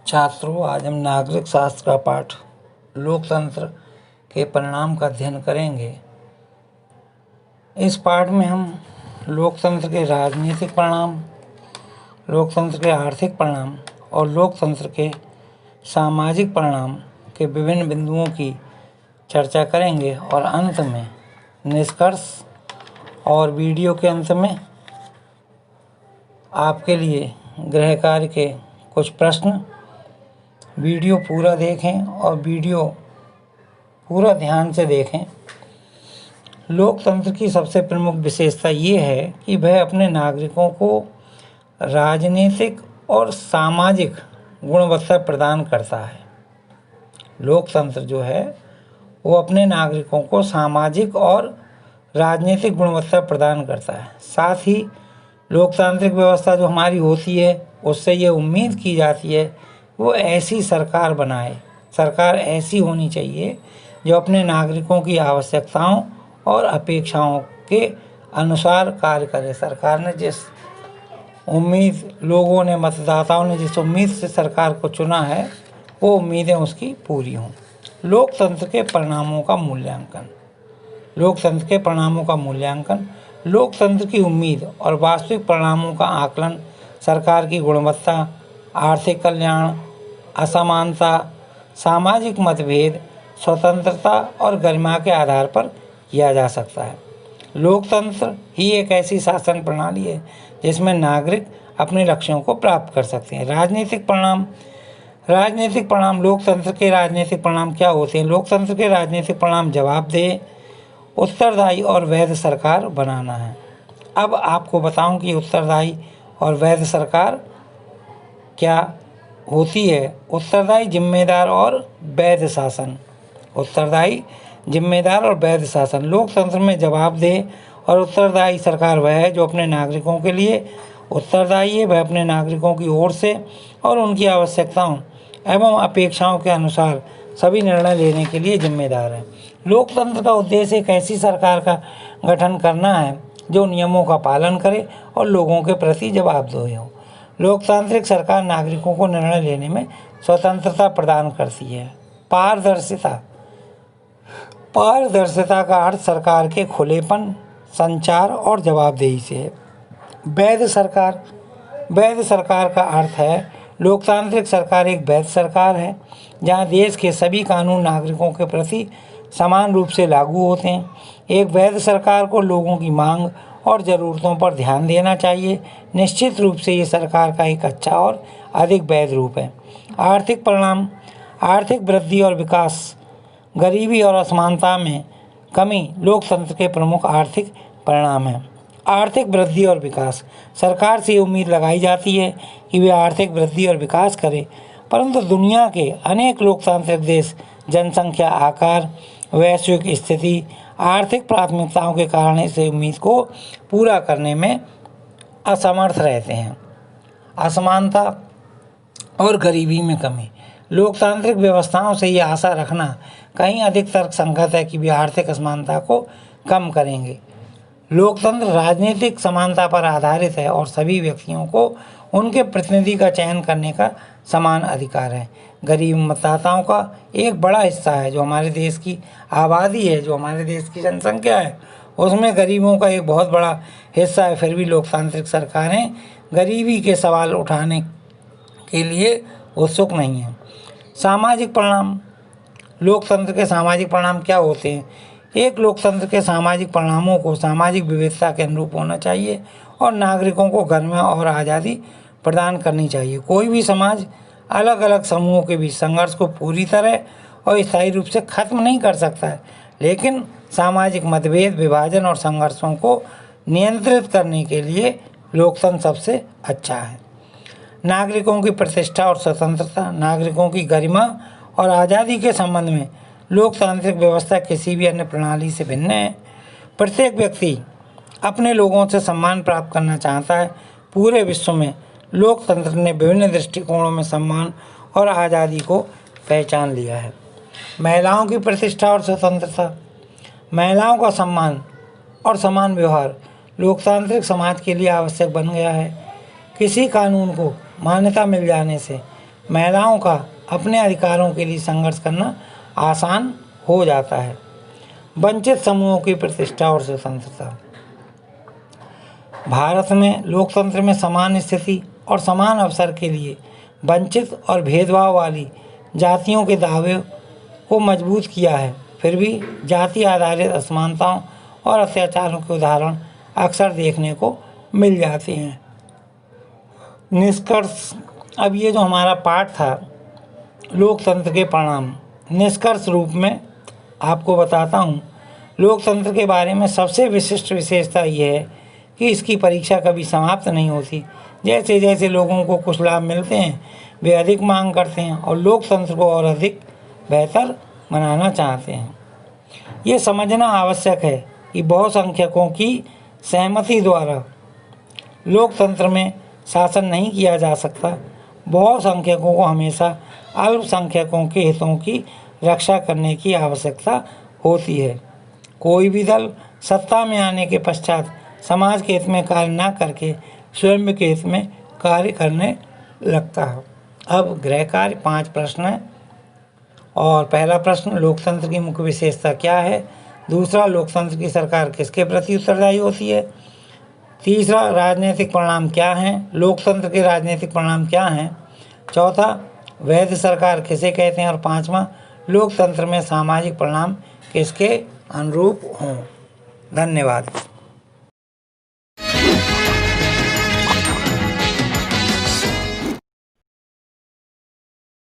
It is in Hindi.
छात्रों, आज हम नागरिक शास्त्र का पाठ लोकतंत्र के परिणाम का अध्ययन करेंगे। इस पाठ में हम लोकतंत्र के राजनीतिक परिणाम, लोकतंत्र के आर्थिक परिणाम और लोकतंत्र के सामाजिक परिणाम के विभिन्न बिंदुओं की चर्चा करेंगे और अंत में निष्कर्ष और वीडियो के अंत में आपके लिए गृह कार्य के कुछ प्रश्न। वीडियो पूरा देखें और वीडियो पूरा ध्यान से देखें। लोकतंत्र की सबसे प्रमुख विशेषता ये है कि वह अपने नागरिकों को राजनीतिक और सामाजिक गुणवत्ता प्रदान करता है। लोकतंत्र जो है वो अपने नागरिकों को सामाजिक और राजनीतिक गुणवत्ता प्रदान करता है। साथ ही लोकतांत्रिक व्यवस्था जो हमारी होती है उससे ये उम्मीद की जाती है वो ऐसी सरकार बनाए। सरकार ऐसी होनी चाहिए जो अपने नागरिकों की आवश्यकताओं और अपेक्षाओं के अनुसार कार्य करे। सरकार ने जिस उम्मीद, लोगों ने, मतदाताओं ने जिस उम्मीद से सरकार को चुना है वो उम्मीदें उसकी पूरी हों। लोकतंत्र के परिणामों का मूल्यांकन। लोकतंत्र के परिणामों का मूल्यांकन लोकतंत्र की उम्मीद और वास्तविक परिणामों का आकलन सरकार की गुणवत्ता, आर्थिक कल्याण, असमानता, सामाजिक मतभेद, स्वतंत्रता और गरिमा के आधार पर किया जा सकता है। लोकतंत्र ही एक ऐसी शासन प्रणाली है जिसमें नागरिक अपने लक्ष्यों को प्राप्त कर सकते हैं। राजनीतिक परिणाम। राजनीतिक परिणाम। लोकतंत्र के राजनीतिक परिणाम क्या होते हैं? लोकतंत्र के राजनीतिक परिणाम जवाबदेह, उत्तरदायी और वैध सरकार बनाना है। अब आपको बताऊं कि उत्तरदायी और वैध सरकार क्या होती है। उत्तरदायी, जिम्मेदार और वैध शासन। उत्तरदायी, जिम्मेदार और वैध शासन। लोकतंत्र में जवाबदेह और उत्तरदायी सरकार वह है जो अपने नागरिकों के लिए उत्तरदायी है। वह अपने नागरिकों की ओर से और उनकी आवश्यकताओं एवं अपेक्षाओं के अनुसार सभी निर्णय लेने के लिए जिम्मेदार है। लोकतंत्र का उद्देश्य एक ऐसी सरकार का गठन करना है जो नियमों का पालन करे और लोगों के प्रति जवाबदेह हो। लोकतांत्रिक सरकार नागरिकों को निर्णय लेने में स्वतंत्रता प्रदान करती है। पारदर्शिता। पारदर्शिता का अर्थ सरकार के खुलेपन, संचार और जवाबदेही से है। वैध सरकार। वैध सरकार का अर्थ है लोकतांत्रिक सरकार एक वैध सरकार है जहां देश के सभी कानून नागरिकों के प्रति समान रूप से लागू होते हैं। एक वैध सरकार को लोगों की मांग और ज़रूरतों पर ध्यान देना चाहिए। निश्चित रूप से ये सरकार का एक अच्छा और अधिक वैध रूप है। आर्थिक परिणाम। आर्थिक वृद्धि और विकास। गरीबी और असमानता में कमी लोकतंत्र के प्रमुख आर्थिक परिणाम हैं। आर्थिक वृद्धि और विकास। सरकार से उम्मीद लगाई जाती है कि वे आर्थिक वृद्धि और विकास करे, परंतु दुनिया के अनेक लोकतांत्रिक देश जनसंख्या आकार, वैश्विक स्थिति, आर्थिक प्राथमिकताओं के कारण इस उम्मीद को पूरा करने में असमर्थ रहते हैं। असमानता और गरीबी में कमी। लोकतांत्रिक व्यवस्थाओं से ये आशा रखना कहीं अधिक तर्कसंगत है कि वे आर्थिक असमानता को कम करेंगे। लोकतंत्र राजनीतिक समानता पर आधारित है और सभी व्यक्तियों को उनके प्रतिनिधि का चयन करने का समान अधिकार है। गरीब मतदाताओं का एक बड़ा हिस्सा है। जो हमारे देश की आबादी है, जो हमारे देश की जनसंख्या है, उसमें गरीबों का एक बहुत बड़ा हिस्सा है। फिर भी लोकतांत्रिक सरकारें गरीबी के सवाल उठाने के लिए उत्सुक नहीं हैं। सामाजिक परिणाम। लोकतंत्र के सामाजिक परिणाम क्या होते हैं? एक लोकतंत्र के सामाजिक परिणामों को सामाजिक विविधता के अनुरूप होना चाहिए और नागरिकों को गरिमा और आज़ादी प्रदान करनी चाहिए। कोई भी समाज अलग अलग समूहों के बीच संघर्ष को पूरी तरह और स्थायी रूप से खत्म नहीं कर सकता है, लेकिन सामाजिक मतभेद, विभाजन और संघर्षों को नियंत्रित करने के लिए लोकतंत्र सबसे अच्छा है। नागरिकों की प्रतिष्ठा और स्वतंत्रता। नागरिकों की गरिमा और आज़ादी के संबंध में लोकतांत्रिक व्यवस्था किसी भी अन्य प्रणाली से भिन्न है। प्रत्येक व्यक्ति अपने लोगों से सम्मान प्राप्त करना चाहता है। पूरे विश्व में लोकतंत्र ने विभिन्न दृष्टिकोणों में सम्मान और आज़ादी को पहचान लिया है। महिलाओं की प्रतिष्ठा और स्वतंत्रता। महिलाओं का सम्मान और समान व्यवहार लोकतांत्रिक समाज के लिए आवश्यक बन गया है। किसी कानून को मान्यता मिल जाने से महिलाओं का अपने अधिकारों के लिए संघर्ष करना आसान हो जाता है। वंचित समूहों की प्रतिष्ठा और स्वतंत्रता। भारत में लोकतंत्र में समान स्थिति और समान अवसर के लिए वंचित और भेदभाव वाली जातियों के दावे को मजबूत किया है। फिर भी जाति आधारित असमानताओं और अत्याचारों के उदाहरण अक्सर देखने को मिल जाते हैं। निष्कर्ष। अब ये जो हमारा पाठ था लोकतंत्र के परिणाम, निष्कर्ष रूप में आपको बताता हूँ। लोकतंत्र के बारे में सबसे विशिष्ट विशेषता ये है कि इसकी परीक्षा कभी समाप्त नहीं होती। जैसे जैसे लोगों को कुछ लाभ मिलते हैं वे अधिक मांग करते हैं और लोकतंत्र को और अधिक बेहतर बनाना चाहते हैं। ये समझना आवश्यक है कि बहुसंख्यकों की सहमति द्वारा लोकतंत्र में शासन नहीं किया जा सकता। बहुसंख्यकों को हमेशा अल्पसंख्यकों के हितों की रक्षा करने की आवश्यकता होती है। कोई भी दल सत्ता में आने के पश्चात समाज के हित में कार्य न करके स्वयं के हित में कार्य करने लगता है। अब गृह कार्य 5 प्रश्न हैं। और पहला प्रश्न, लोकतंत्र की मुख्य विशेषता क्या है। दूसरा, लोकतंत्र की सरकार किसके प्रति उत्तरदायी होती है। तीसरा, राजनीतिक परिणाम क्या हैं, लोकतंत्र के राजनीतिक परिणाम क्या हैं। चौथा, वैध सरकार किसे कहते हैं। और पांचवा, लोकतंत्र में सामाजिक परिणाम किसके अनुरूप हों। धन्यवाद।